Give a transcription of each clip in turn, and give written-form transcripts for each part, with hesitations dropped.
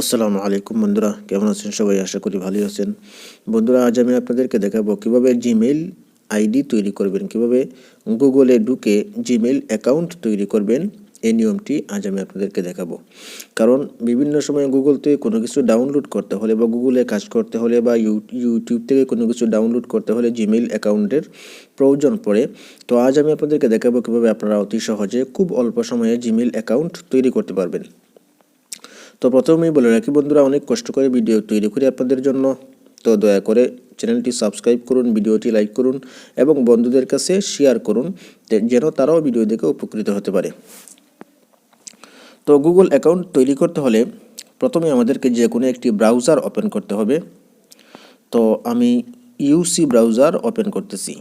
আসসালামু আলাইকুম বন্ধুরা, কেমন আছেন সবাই? আশা করি ভালোই আছেন। বন্ধুরা, আজ আমি আপনাদেরকে দেখাবো কিভাবে জিমেইল আইডি তৈরি করবেন, কিভাবে গুগলে ঢুকে জিমেইল অ্যাকাউন্ট তৈরি করবেন। এই নিয়মটি আজ আমি আপনাদেরকে দেখাবো। কারণ বিভিন্ন সময় গুগল থেকে কোনো কিছু ডাউনলোড করতে হলে বা গুগলে কাজ করতে হলে বা ইউটিউব থেকে কোনো কিছু ডাউনলোড করতে হলে জিমেইল অ্যাকাউন্টের প্রয়োজন পড়ে। তো আজ আমি আপনাদেরকে দেখাবো কিভাবে আপনারা অতি সহজে খুব অল্প সময়ে জিমেইল অ্যাকাউন্ট তৈরি করতে পারবেন। তো প্রথমেই বলে রাখি বন্ধুরা, অনেক কষ্ট করে ভিডিও তৈরি করি আপনাদের জন্য। তো দয়া করে চ্যানেলটি সাবস্ক্রাইব করুন, ভিডিওটি লাইক করুন এবং বন্ধুদের কাছে শেয়ার করুন যেন তারাও ভিডিও দেখে উপকৃত হতে পারে। তো গুগল অ্যাকাউন্ট তৈরি করতে হলে প্রথমে আমাদেরকে যে কোনো একটি ব্রাউজার ওপেন করতে হবে। তো আমি ইউসি ব্রাউজার ওপেন করতেছি।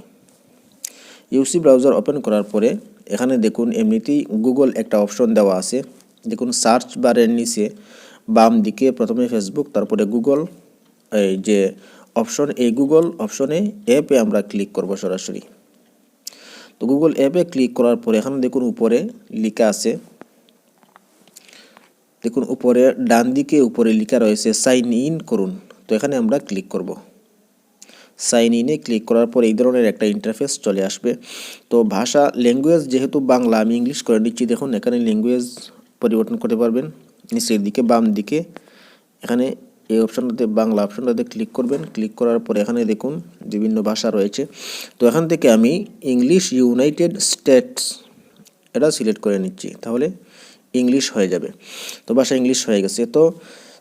ইউসি ব্রাউজার ওপেন করার পরে এখানে দেখুন এমনিতেই গুগল একটা অপশন দেওয়া আছে। দেখুন সার্চ বারের নিচে বাম দিকে প্রথমে ফেসবুক, তারপরে গুগল, এই যে অপশন, এই গুগল অপশনে অ্যাপে আমরা ক্লিক করব সরাসরি। তো গুগল অ্যাপে ক্লিক করার পরে এখানে দেখুন উপরে লেখা আছে, দেখুন উপরে ডান দিকে উপরে লেখা রয়েছে সাইন ইন করুন। তো এখানে আমরা ক্লিক করব। সাইন ইনে ক্লিক করার পর এই ধরনের একটা ইন্টারফেস চলে আসবে। তো ভাষা ল্যাঙ্গুয়েজ যেহেতু বাংলা, আমি ইংলিশ করে নিচ্ছি। দেখুন এখানে ল্যাঙ্গুয়েজ পরিবর্তন করতে পারবেন। নিচের দিকে বাম দিকে এখানে এই অপশনটাতে বাংলা অপশনটাতে ক্লিক করবেন। ক্লিক করার পরে এখানে দেখুন বিভিন্ন ভাষা রয়েছে। তো এখান থেকে আমি ইংলিশ ইউনাইটেড স্টেটস এটা সিলেক্ট করে নিচ্ছি, তাহলে ইংলিশ হয়ে যাবে। তো ভাষা ইংলিশ হয়ে গেছে। তো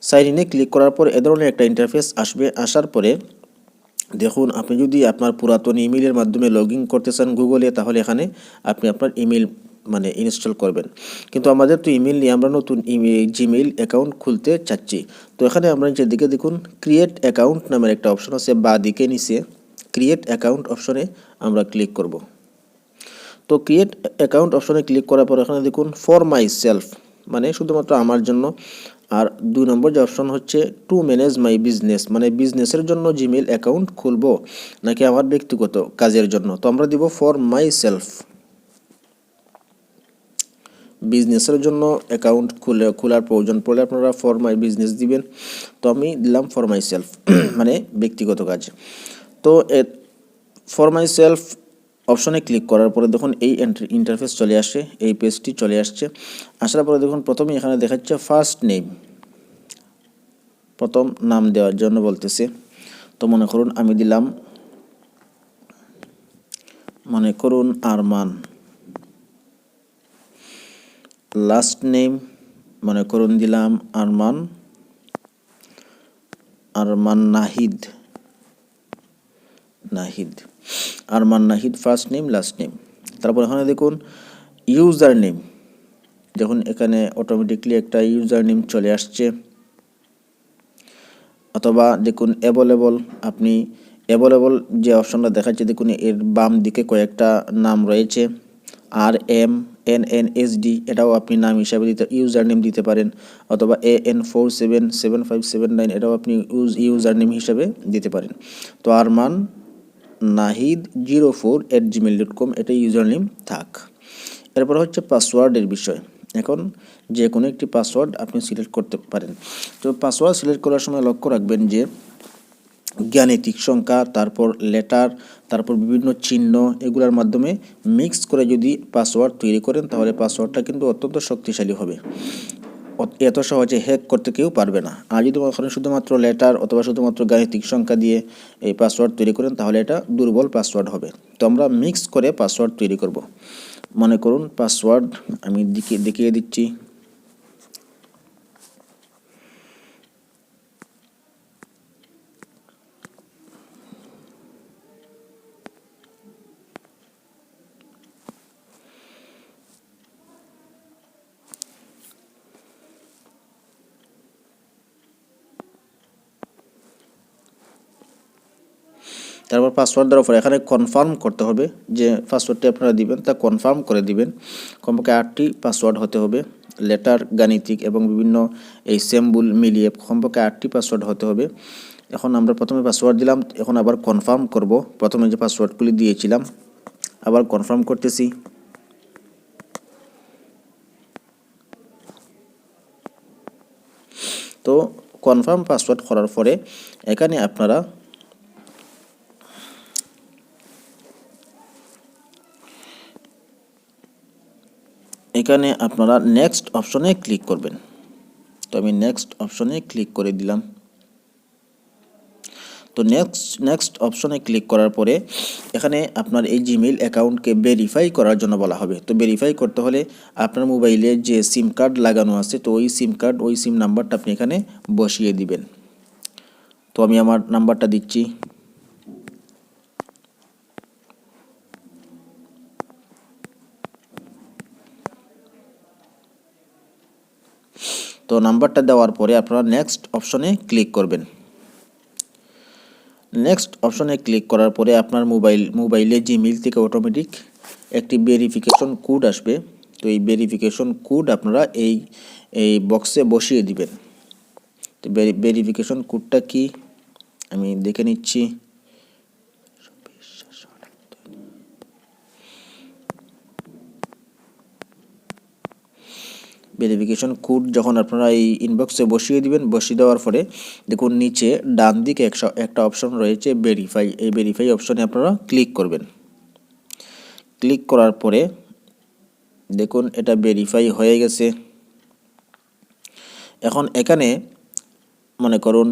সাইন ইনে ক্লিক করার পর এ ধরনের একটা ইন্টারফেস আসবে। আসার পরে দেখুন আপনি যদি আপনার পুরাতন ইমেইলের মাধ্যমে লগ ইন করতে চান গুগলে, তাহলে এখানে আপনি আপনার ইমেইল ইনস্টল করবেন। কিন্তু আমাদের তো ইমেইল নিয়ে আমরা নতুন জিমেইল অ্যাকাউন্ট খুলতে চাচ্ছি। তো এখানে আমরা নিচের দিকে দেখুন ক্রিয়েট অ্যাকাউন্ট নামের একটা অপশন আছে, বা দিকে নিচে ক্রিয়েট অ্যাকাউন্ট অপশনে আমরা ক্লিক করব। তো ক্রিয়েট অ্যাকাউন্ট অপশনে ক্লিক করার পর এখানে দেখুন ফর মাই সেলফ, শুধুমাত্র আমার জন্য। আর 2 নম্বর যে অপশন হচ্ছে টু ম্যানেজ মাই বিজনেস, বিজনেসের জন্য জিমেইল অ্যাকাউন্ট খুলবো নাকি আমার ব্যক্তিগত কাজের জন্য। তো আমরা দিব ফর মাই সেলফ, বিজনেসের জন্য অ্যাকাউন্ট খোলার প্রয়োজন পড়লে আপনারা ফর মাই বিজনেস দিবেন। তো আমি দিলাম ফর মাই সেলফ, ব্যক্তিগত কাজ। তো ফর মাই সেলফ অপশনে ক্লিক করার পরে দেখুন এই ইন্টারফেস চলে আসে, এই পেজটি চলে আসছে। আসার পরে দেখুন প্রথমে এখানে দেখাচ্ছে ফার্স্ট নেম, প্রথম নাম দেওয়ার জন্য বলতেছে। তো মনে করুন আরমান। লাস্ট নেম মনে করুন দিলাম Arman Nahid. Arman Nahid first name, last name. তারপর এখানে দেখুন ইউজার নেম, দেখুন এখানে অটোমেটিকলি একটা ইউজার নেম চলে আসছে। অথবা দেখুন অ্যাভেলেবল যে অপশনটা দেখাচ্ছে, দেখুন এর বাম দিকে কয়েকটা নাম রয়েছে। RMNNSD এটাও আপনি নাম হিসাবে ইউজার নেম দিতে পারেন। অথবা AN477579 এটাও আপনি ইউজার নেম হিসাবে দিতে পারেন। তো আরমান নাহিদ 04@gmail.com এটা ইউজার নেম থাক। এরপর হচ্ছে পাসওয়ার্ডের বিষয়। এখন যে কোনো একটি পাসওয়ার্ড আপনি সিলেক্ট করতে পারেন। তো পাসওয়ার্ড সিলেক্ট করার সময় লক্ষ্য রাখবেন যে গাণিতিক সংখ্যা, তারপর লেটার, তারপর বিভিন্ন চিহ্ন, এগুলোর মাধ্যমে মিক্স করে যদি পাসওয়ার্ড তৈরি করেন তাহলে পাসওয়ার্ডটা কিন্তু অত্যন্ত শক্তিশালী হবে। এত সহজে হ্যাক করতে কেউ পারবে না। আর যদি ওখানে শুধুমাত্র লেটার অথবা শুধুমাত্র গাণিতিক সংখ্যা দিয়ে এই পাসওয়ার্ড তৈরি করেন তাহলে এটা দুর্বল পাসওয়ার্ড হবে। তো আমরা মিক্স করে পাসওয়ার্ড তৈরি করব। মনে করুন পাসওয়ার্ড আমি দেখিয়ে দিচ্ছি। তারপর পাসওয়ার্ড দেওয়ার পর এখানে কনফার্ম করতে হবে যে পাসওয়ার্ডটি আপনারা দিবেন তা কনফার্ম করে দিবেন। কমপক্ষে 8টি পাসওয়ার্ড হতে হবে, লেটার, গাণিতিক এবং বিভিন্ন এই সিম্বল মিলিয়ে কমপক্ষে 8টি পাসওয়ার্ড হতে হবে। এখন আমরা প্রথমে পাসওয়ার্ড দিলাম, এখন আবার কনফার্ম করব। প্রথমে যে পাসওয়ার্ডগুলি দিয়েছিলাম আবার কনফার্ম করতেছি। তো কনফার্ম পাসওয়ার্ড করার পরে এখানে আপনারা নেক্সট অপশনে ক্লিক করবেন। তো আমি নেক্সট অপশনে ক্লিক করে দিলাম। তো নেক্সট অপশনে ক্লিক করার পরে এখানে আপনার এই জিমেইল অ্যাকাউন্টকে ভেরিফাই করার জন্য বলা হবে। তো ভেরিফাই করতে হলে আপনার মোবাইলে যে সিম কার্ড লাগানো আছে, তো ওই সিম নাম্বারটা আপনি এখানে বসিয়ে দিবেন। তো আমি আমার নাম্বারটা দিচ্ছি। তো নাম্বারটা দেওয়ার পরে আপনারা নেক্সট অপশনে ক্লিক করবেন। নেক্সট অপশনে ক্লিক করার পরে আপনার মোবাইলে জিমেইল থেকে অটোমেটিক একটি ভেরিফিকেশন কোড আসবে। তো এই ভেরিফিকেশন কোড আপনারা এই বক্সে বসিয়ে দিবেন। তো ভেরিফিকেশন কোডটা কি আমি দেখে নিচ্ছি। ভেরিফিকেশন কোড যখন আপনারা এই ইনবক্সে বসিয়ে দিবেন, বসিয়ে দেওয়ার পরে দেখুন নিচে ডান দিকে একটা অপশন রয়েছে ভেরিফাই। এই ভেরিফাই অপশনে আপনারা ক্লিক করবেন। ক্লিক করার পরে দেখুন এটা ভেরিফাই হয়ে গেছে। এখন এখানে মনে করুন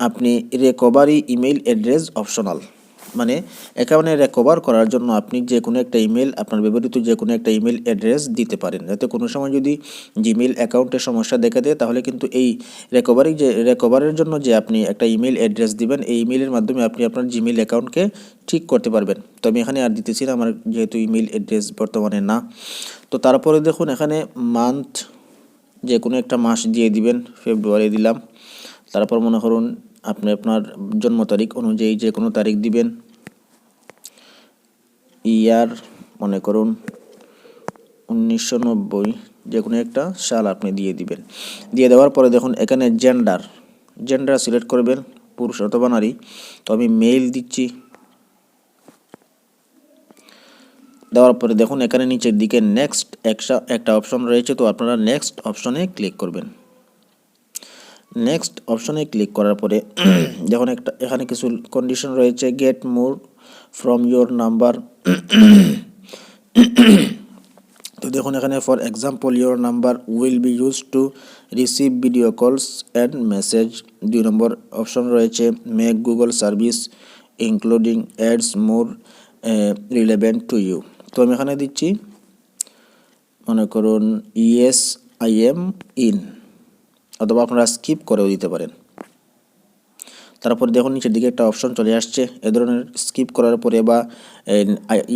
আপনি রিকভারি ইমেইল অ্যাড্রেস অপশনাল, মানে এখানে রিকভার করার জন্য আপনি যে কোনো একটা ইমেল, আপনার ব্যবহৃত যে কোনো একটা ইমেল অ্যাড্রেস দিতে পারেন, যাতে কোনো সময় যদি জিমেইল অ্যাকাউন্টে সমস্যা দেখা দেয় তাহলে কিন্তু এই রিকভারের জন্য যে আপনি একটা ইমেল অ্যাড্রেস দিবেন, এই ইমেলের মাধ্যমে আপনি আপনার জিমেইল অ্যাকাউন্টকে ঠিক করতে পারবেন। তো আমি এখানে আর দিতেছি না, আমার যেহেতু ইমেল অ্যাড্রেস বর্তমানে না। তো তারপরে দেখুন এখানে মান্থ, যে কোনো একটা মাস দিয়ে দিবেন। ফেব্রুয়ারি দিলাম। তারপর মনে করুন আপনি আপনার জন্ম তারিখ অনুযায়ী যে কোনো তারিখ দিবেন। ইয়ার মনে করুন 1990, যে কোনো একটা সাল আপনি দিয়ে দিবেন। দিয়ে দেওয়ার পরে দেখুন এখানে জেন্ডার সিলেক্ট করবেন, পুরুষ অথবা নারী। তো আমি মেল দিচ্ছি। দেওয়ার পরে দেখুন এখানে নিচের দিকে নেক্সট একটা অপশন রয়েছে। তো আপনারা নেক্সট অপশনে ক্লিক করবেন। নেক্সট অপশনে ক্লিক করার পরে দেখুন এখানে কিছু কন্ডিশন রয়েছে। Get more from your number. তো দেখুন এখানে for example your number will be use to receive video calls and message. 2 number option রয়েছে make Google service including ads more relevant to you. তো আমি এখানে দিচ্ছি মনে করুন ইয়েস আই এম ইন, অথবা আপনারা স্কিপ করেও দিতে পারেন। তারপর দেখুন নিচের দিকে একটা অপশন চলে আসছে। এ ধরনের স্কিপ করার পরে বা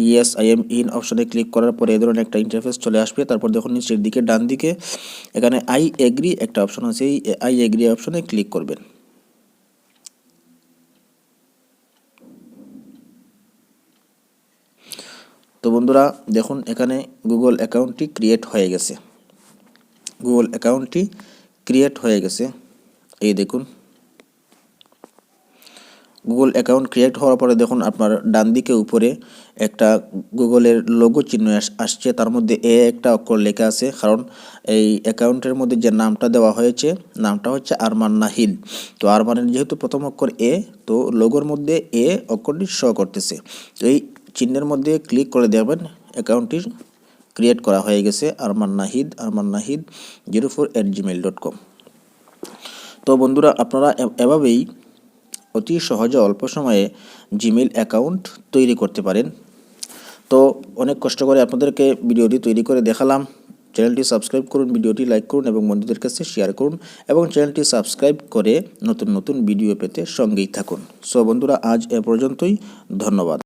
ইয়েস আই এম ইন অপশনে ক্লিক করার পরে এ ধরনের একটা ইন্টারফেস চলে আসবে। তারপর দেখুন নিচের দিকে ডান দিকে এখানে আই এগ্রি একটা অপশন আছে, এই আই এগ্রি অপশনে ক্লিক করবেন। তো বন্ধুরা দেখুন এখানে গুগল অ্যাকাউন্টটি ক্রিয়েট হয়ে গেছে। এই দেখুন গুগল অ্যাকাউন্ট ক্রিয়েট হওয়ার পরে দেখুন আপনার ডান দিকে উপরে একটা গুগলের লোগো চিহ্ন আসছে, তার মধ্যে একটা অক্ষর লেখা আছে, কারণ এই অ্যাকাউন্টের মধ্যে যে নামটা দেওয়া হয়েছে নামটা হচ্ছে আরমান নাহিদ। তো আরমানের যেহেতু প্রথম অক্ষর তো লোগোর মধ্যে অক্ষরটি শো করতেছে। তো এই চিহ্নের মধ্যে ক্লিক করে দেবেন, অ্যাকাউন্টটি ক্রিয়েট করা হয়ে গেছে আরমান নাহিদ 04@gmail.com। তো বন্ধুরা আপনারা এভাবেই অতি সহজে অল্প সময়ে জিমেইল অ্যাকাউন্ট তৈরি করতে পারেন। তো অনেক কষ্ট করে আপনাদেরকে ভিডিওটি তৈরি করে দেখালাম। চ্যানেলটি সাবস্ক্রাইব করুন, ভিডিওটি লাইক করুন এবং বন্ধুদের কাছে শেয়ার করুন এবং চ্যানেলটি সাবস্ক্রাইব করে নতুন ভিডিও পেতে সঙ্গেই থাকুন। সো বন্ধুরা আজ এ পর্যন্তই, ধন্যবাদ।